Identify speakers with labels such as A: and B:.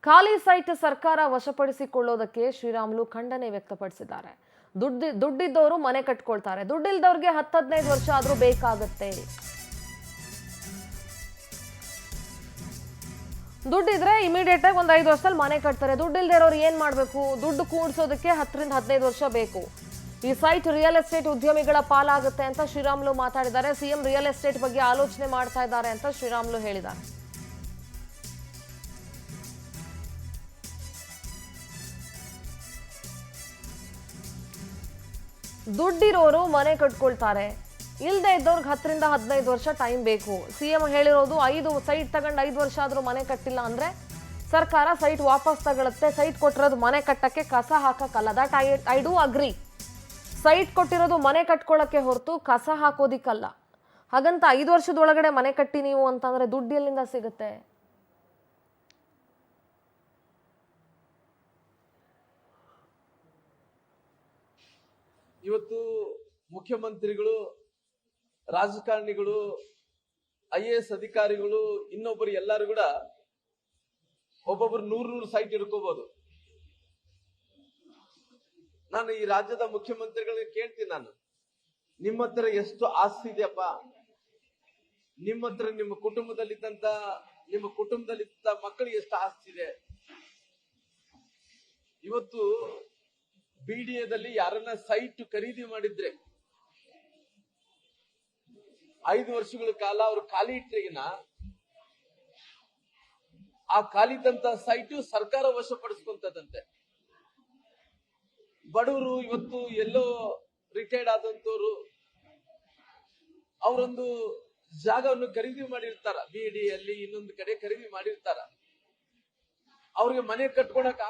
A: ಖಾಲಿ ಸೈಟ್ ಸರ್ಕಾರ ವಶಪಡಿಸಿಕೊಳ್ಳೋದಕ್ಕೆ ಶ್ರೀರಾಮುಲು ಖಂಡನೆ ವ್ಯಕ್ತಪಡಿಸಿದ್ದಾರೆ. ದುಡ್ಡಿದ್ದವರು ಮನೆ ಕಟ್ಕೊಳ್ತಾರೆ, ದುಡ್ಡಿಲ್ದವ್ರಿಗೆ 10-15 ವರ್ಷ ಆದ್ರೂ ಬೇಕಾಗುತ್ತೆ. ದುಡ್ಡಿದ್ರೆ ಇಮಿಡಿಯೇಟ್ ಆಗಿ ಒಂದು 5 ವರ್ಷದಲ್ಲಿ ಮನೆ ಕಟ್ತಾರೆ. ದುಡ್ಡಿಲ್ದೇ ಇರೋರು ಏನ್ ಮಾಡ್ಬೇಕು? ದುಡ್ಡು ಕೂಡಿಸೋದಕ್ಕೆ 10-15 ವರ್ಷ ಬೇಕು. ಈ ಸೈಟ್ ರಿಯಲ್ ಎಸ್ಟೇಟ್ ಉದ್ಯಮಿಗಳ ಪಾಲಾಗುತ್ತೆ ಅಂತ ಶ್ರೀರಾಮುಲು ಮಾತಾಡಿದ್ದಾರೆ. ಸಿಎಂ ರಿಯಲ್ ಎಸ್ಟೇಟ್ ಬಗ್ಗೆ ಆಲೋಚನೆ ಮಾಡ್ತಾ ಇದ್ದಾರೆ ಅಂತ ಶ್ರೀರಾಮುಲು ಹೇಳಿದ್ದಾರೆ. ದುಡ್ಡಿರೋರು ಮನೆ ಕಟ್ಕೊಳ್ತಾರೆ, ಇಲ್ಲದೆ ಇದ್ದವ್ರಿಗೆ 10-15 ವರ್ಷ ಟೈಮ್ ಬೇಕು. ಸಿಎಂ ಹೇಳಿರೋದು 5 ಸೈಟ್ ತಗೊಂಡು 5 ವರ್ಷ ಆದ್ರೂ ಮನೆ ಕಟ್ಟಿಲ್ಲ ಅಂದ್ರೆ ಸರ್ಕಾರ ಸೈಟ್ ವಾಪಸ್ ತಗೊಳುತ್ತೆ. ಸೈಟ್ ಕೊಟ್ಟಿರೋದು ಮನೆ ಕಟ್ಟಕ್ಕೆ, ಕಸ ಹಾಕಕ್ಕಲ್ಲ. That I do agree. Site ಕೊಟ್ಟಿರೋದು ಮನೆ ಕಟ್ಕೊಳ್ಳೋಕ್ಕೆ ಹೊರತು ಕಸ ಹಾಕೋದಿಕ್ಕಲ್ಲ. ಹಾಗಂತ 5 ವರ್ಷದೊಳಗಡೆ ಮನೆ ಕಟ್ಟಿ ನೀವು ಅಂತಂದ್ರೆ ದುಡ್ಡು ಎಲ್ಲಿಂದ ಸಿಗುತ್ತೆ?
B: ಇವತ್ತು ಮುಖ್ಯಮಂತ್ರಿಗಳು, ರಾಜಕಾರಣಿಗಳು, IAS ಅಧಿಕಾರಿಗಳು, ಇನ್ನೊಬ್ಬರು ಎಲ್ಲರೂ ಕೂಡ ಒಬ್ಬೊಬ್ರು 100 ಸೈಟ್ ಹಿಡ್ಕೋಬಹುದು. ನಾನು ಈ ರಾಜ್ಯದ ಮುಖ್ಯಮಂತ್ರಿಗಳಿಗೆ ಕೇಳ್ತೀನಿ, ನಾನು ನಿಮ್ಮ ಹತ್ರ ಎಷ್ಟು ಆಸ್ತಿ ಇದೆಯಪ್ಪ? ನಿಮ್ಮ ಹತ್ರ ನಿಮ್ಮ ಕುಟುಂಬದಲ್ಲಿದ್ದಂತ ಮಕ್ಕಳಿಗೆ ಎಷ್ಟು ಆಸ್ತಿ ಇದೆ? ಇವತ್ತು BDAದಲ್ಲಿ ಯಾರನ್ನ ಸೈಟ್ ಖರೀದಿ ಮಾಡಿದ್ರೆ 5 ವರ್ಷಗಳ ಕಾಲ ಅವರು ಖಾಲಿ ಇಟ್ಟರೆಗಿನ ಆ ಖಾಲಿದಂತ ಸೈಟು ಸರ್ಕಾರ ವಶಪಡಿಸ್ಕೊಂತದಂತೆ. ಬಡವರು ಇವತ್ತು ಎಲ್ಲೋ ರಿಟೈರ್ಡ್ ಆದಂತವ್ರು ಅವರೊಂದು ಜಾಗವನ್ನು ಖರೀದಿ ಮಾಡಿರ್ತಾರ, BDAಯಲ್ಲಿ ಇನ್ನೊಂದು ಕಡೆ ಖರೀದಿ ಮಾಡಿರ್ತಾರ. ಅವ್ರಿಗೆ ಮನೆ ಕಟ್ಕೊಳಕ್